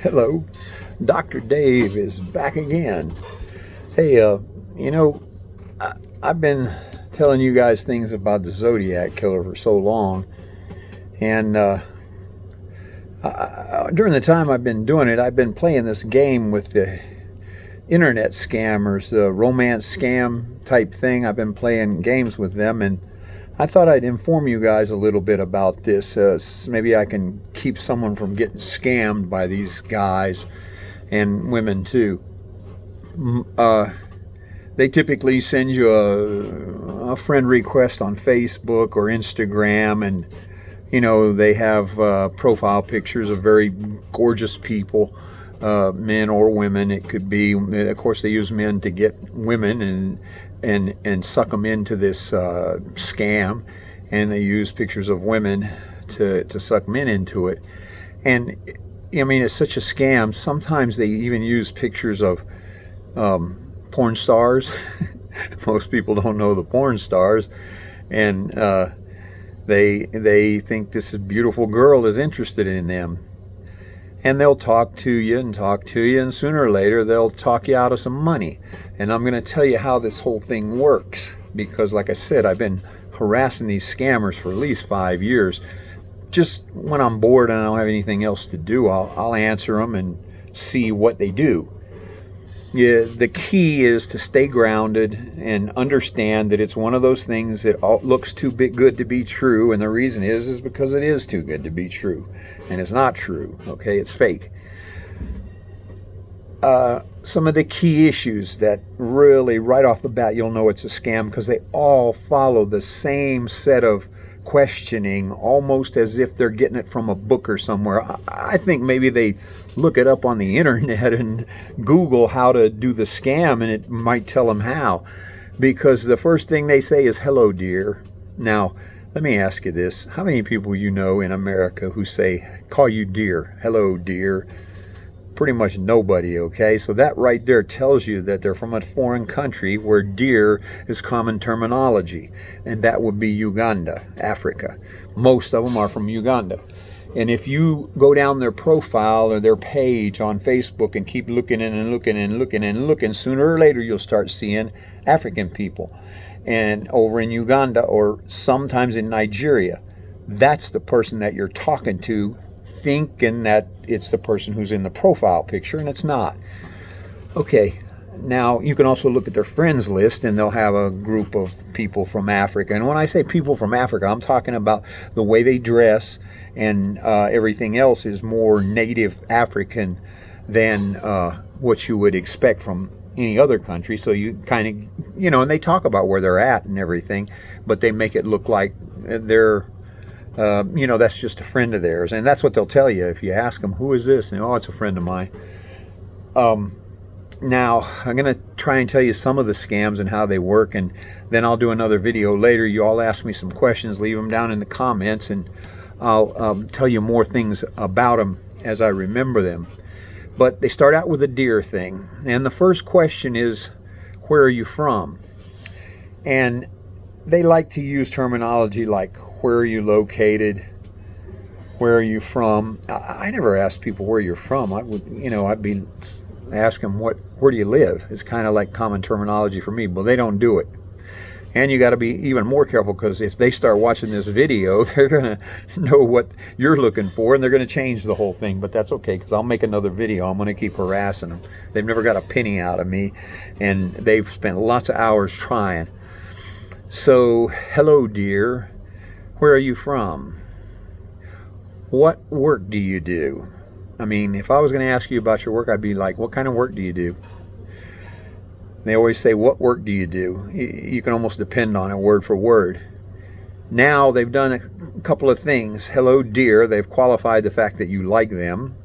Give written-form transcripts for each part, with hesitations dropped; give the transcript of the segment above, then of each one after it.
Hello, Dr. Dave is back again. Hey, you know, I've been telling you guys things about the Zodiac Killer for so long, and during the time I've been doing it, I've been playing this game with the internet scammers, the romance scam type thing. I've been playing games with them, and I thought I'd inform you guys a little bit about this. Maybe I can keep someone from getting scammed by these guys and women too. They typically send you a friend request on Facebook or Instagram, and they have profile pictures of very gorgeous people, men or women. It could be, of course, they use men to get women and suck them into this scam, and they use pictures of women to suck men into it. And I mean, it's such a scam. Sometimes they even use pictures of porn stars. Most people don't know the porn stars, and they think this beautiful girl is interested in them, and they'll talk to you and talk to you, and sooner or later they'll talk you out of some money. And I'm going to tell you how this whole thing works, because like I said, I've been harassing these scammers for at least 5 years. Just when I'm bored and I don't have anything else to do, I'll answer them and see what they do. Yeah, the key is to stay grounded and understand that it's one of those things that looks too good to be true, and the reason is because it is too good to be true, and it's not true. Okay, it's fake. Some of the key issues that really, right off the bat, you'll know it's a scam, because they all follow the same set of questioning, almost as if they're getting it from a book or somewhere. I think maybe they look it up on the internet and Google how to do the scam, and it might tell them how, because the first thing they say is "hello dear." Now let me ask you this: how many people you know in America who call you dear? Hello dear. Pretty much nobody. Okay, so that right there tells you that they're from a foreign country where dear is common terminology, and that would be Uganda, Africa. Most of them are from Uganda. And if you go down their profile or their page on Facebook and keep looking and looking and looking and looking, sooner or later you'll start seeing African people. And over in Uganda, or sometimes in Nigeria, that's the person that you're talking to, thinking that it's the person who's in the profile picture, and it's not. Okay, now you can also look at their friends list, and they'll have a group of people from Africa. And when I say people from Africa, I'm talking about the way they dress, and everything else is more native African than what you would expect from any other country. So you kind of, and they talk about where they're at and everything, but they make it look like they're that's just a friend of theirs. And that's what they'll tell you if you ask them, who is this? And, oh, it's a friend of mine. Now, I'm going to try and tell you some of the scams and how they work, and then I'll do another video later. You all ask me some questions, leave them down in the comments, and I'll tell you more things about them as I remember them. But they start out with a dear thing. And the first question is, where are you from? And they like to use terminology like, where are you located? Where are you from? I never ask people where you're from. I'd be asking where do you live? It's kind of like common terminology for me, but they don't do it. And you got to be even more careful, because if they start watching this video, they're going to know what you're looking for, and they're going to change the whole thing. But that's okay, because I'll make another video. I'm going to keep harassing them. They've never got a penny out of me, and they've spent lots of hours trying. So, hello dear. Where are you from? What work do you do? I mean, if I was going to ask you about your work, I'd be like, what kind of work do you do? They always say, what work do you do? You can almost depend on it word for word. Now they've done a couple of things. Hello dear, they've qualified the fact that you like them.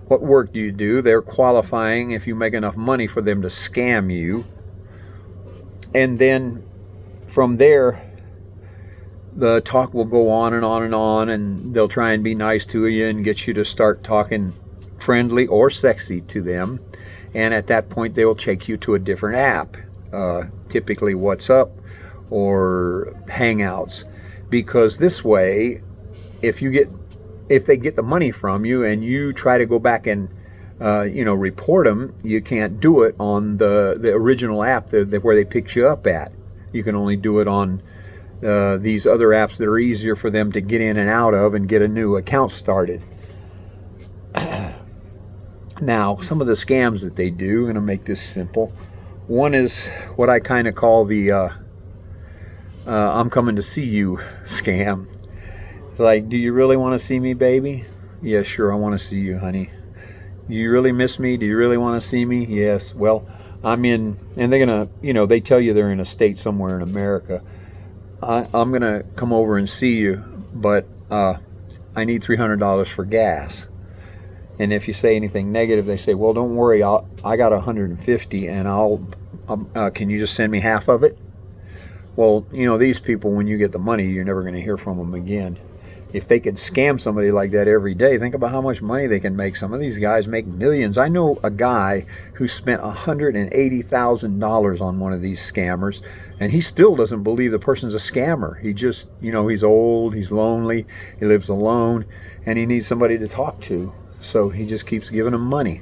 What work do you do? They're qualifying if you make enough money for them to scam you. And then from there, the talk will go on and on and on, and they'll try and be nice to you and get you to start talking friendly or sexy to them. And at that point, they will take you to a different app, typically WhatsApp or Hangouts, because this way, if they get the money from you and you try to go back and report them, you can't do it on the original app where they picked you up at. You can only do it on these other apps that are easier for them to get in and out of and get a new account started. Now, some of the scams that they do, I'm going to make this simple. One is what I kind of call the I'm coming to see you scam. Like, do you really want to see me, baby? Yeah, sure, I want to see you, honey. Do you really miss me? Do you really want to see me? Yes. Well, I'm in, and they're going to, they tell you they're in a state somewhere in America. I'm going to come over and see you, but I need $300 for gas. And if you say anything negative, they say, well, don't worry, I got 150, and can you just send me half of it? Well, these people, when you get the money, you're never going to hear from them again. If they could scam somebody like that every day, think about how much money they can make. Some of these guys make millions. I know a guy who spent $180,000 on one of these scammers, and he still doesn't believe the person's a scammer. He just, he's old, he's lonely, he lives alone, and he needs somebody to talk to. So he just keeps giving them money.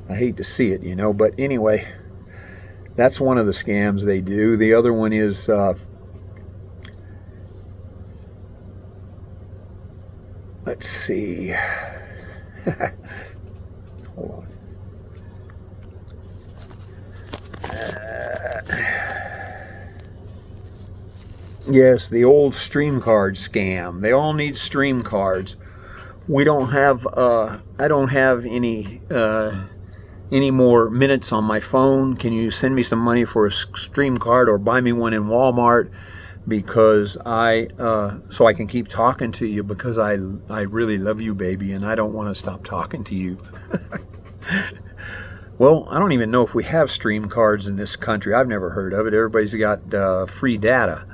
I hate to see it, but anyway, that's one of the scams they do. The other one is let's see. Hold on. Yes, the old stream card scam. They all need stream cards. We don't have, I don't have any more minutes on my phone. Can you send me some money for a stream card or buy me one in Walmart? Because so I can keep talking to you, because I really love you, baby, and I don't want to stop talking to you. Well, I don't even know if we have stream cards in this country. I've never heard of it. Everybody's got free data.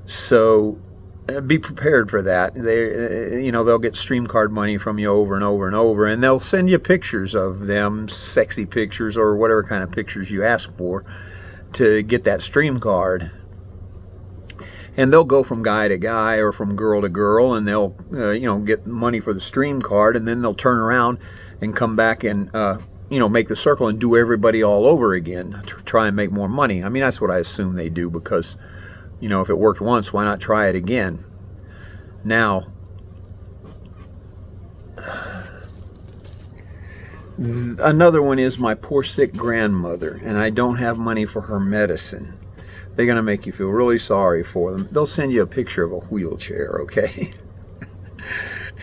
So be prepared for that. They'll get stream card money from you over and over and over, and they'll send you pictures of them, sexy pictures or whatever kind of pictures you ask for to get that stream card. And they'll go from guy to guy or from girl to girl, and they'll get money for the stream card, and then they'll turn around and come back and make the circle and do everybody all over again to try and make more money. I mean, that's what I assume they do, because if it worked once, why not try it again? Now, another one is my poor sick grandmother, and I don't have money for her medicine. They're going to make you feel really sorry for them. They'll send you a picture of a wheelchair, okay?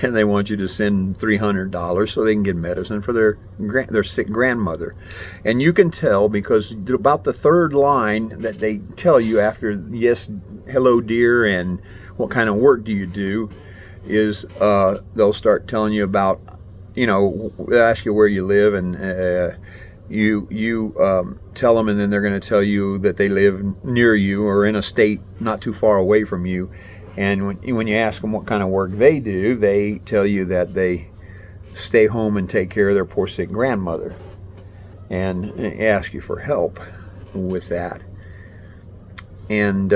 And they want you to send $300 so they can get medicine for their sick grandmother. And you can tell, because about the third line that they tell you after, yes, hello, dear, and what kind of work do you do, is they'll start telling you about, they'll ask you where you live, and you tell them, and then they're going to tell you that they live near you or in a state not too far away from you. And when you ask them what kind of work they do, they tell you that they stay home and take care of their poor sick grandmother, and ask you for help with that. And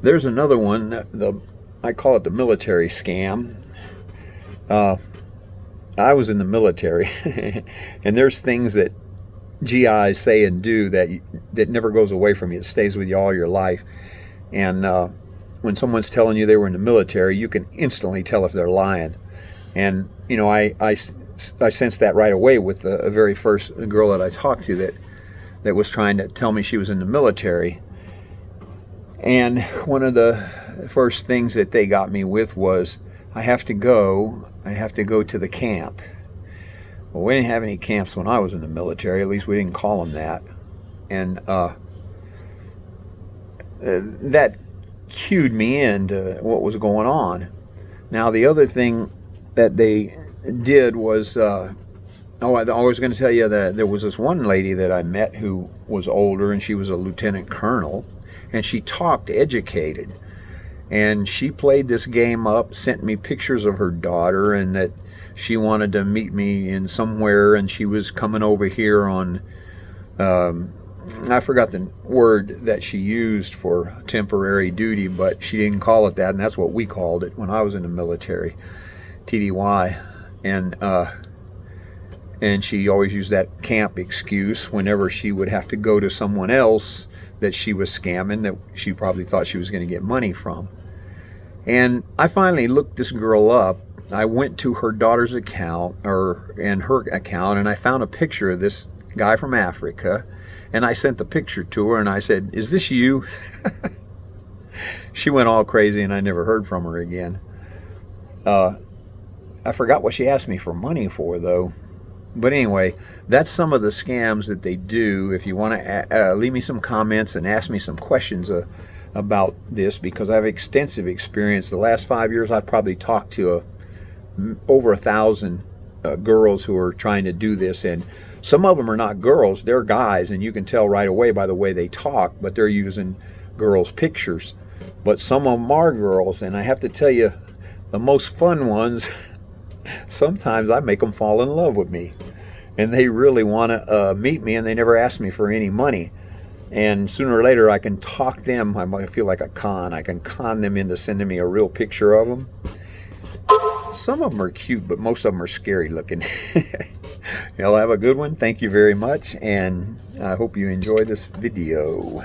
there's another one, I call it the military scam. I was in the military, and there's things that GIs say and do that never goes away from you. It stays with you all your life. And when someone's telling you they were in the military, you can instantly tell if they're lying. And I sensed that right away with the very first girl that I talked to that was trying to tell me she was in the military. And one of the first things that they got me with was, I have to go to the camp. Well, we didn't have any camps when I was in the military. At least we didn't call them that. And that cued me into what was going on. Now, the other thing that they did was, I was going to tell you that there was this one lady that I met who was older, and she was a lieutenant colonel, and she talked educated. And she played this game up, sent me pictures of her daughter, and that she wanted to meet me in somewhere, and she was coming over here on, I forgot the word that she used for temporary duty, but she didn't call it that, and that's what we called it when I was in the military. TDY, and she always used that camp excuse whenever she would have to go to someone else that she was scamming, that she probably thought she was going to get money from. And I finally looked this girl up. I went to her daughter's account, and her account, and I found a picture of this guy from Africa, and I sent the picture to her, and I said, "Is this you?" She went all crazy, and I never heard from her again. I forgot what she asked me for money for, though. But anyway, that's some of the scams that they do. If you want to leave me some comments and ask me some questions about this, because I have extensive experience. The last 5 years, I've probably talked to over 1,000 girls who are trying to do this, and some of them are not girls, they're guys, and you can tell right away by the way they talk, but they're using girls' pictures. But some of them are girls, and I have to tell you, the most fun ones, sometimes I make them fall in love with me, and they really want to meet me, and they never ask me for any money. And sooner or later I can talk them, I feel like a con, I can con them into sending me a real picture of them. Some of them are cute, but most of them are scary looking. Y'all have a good one. Thank you very much, and I hope you enjoy this video.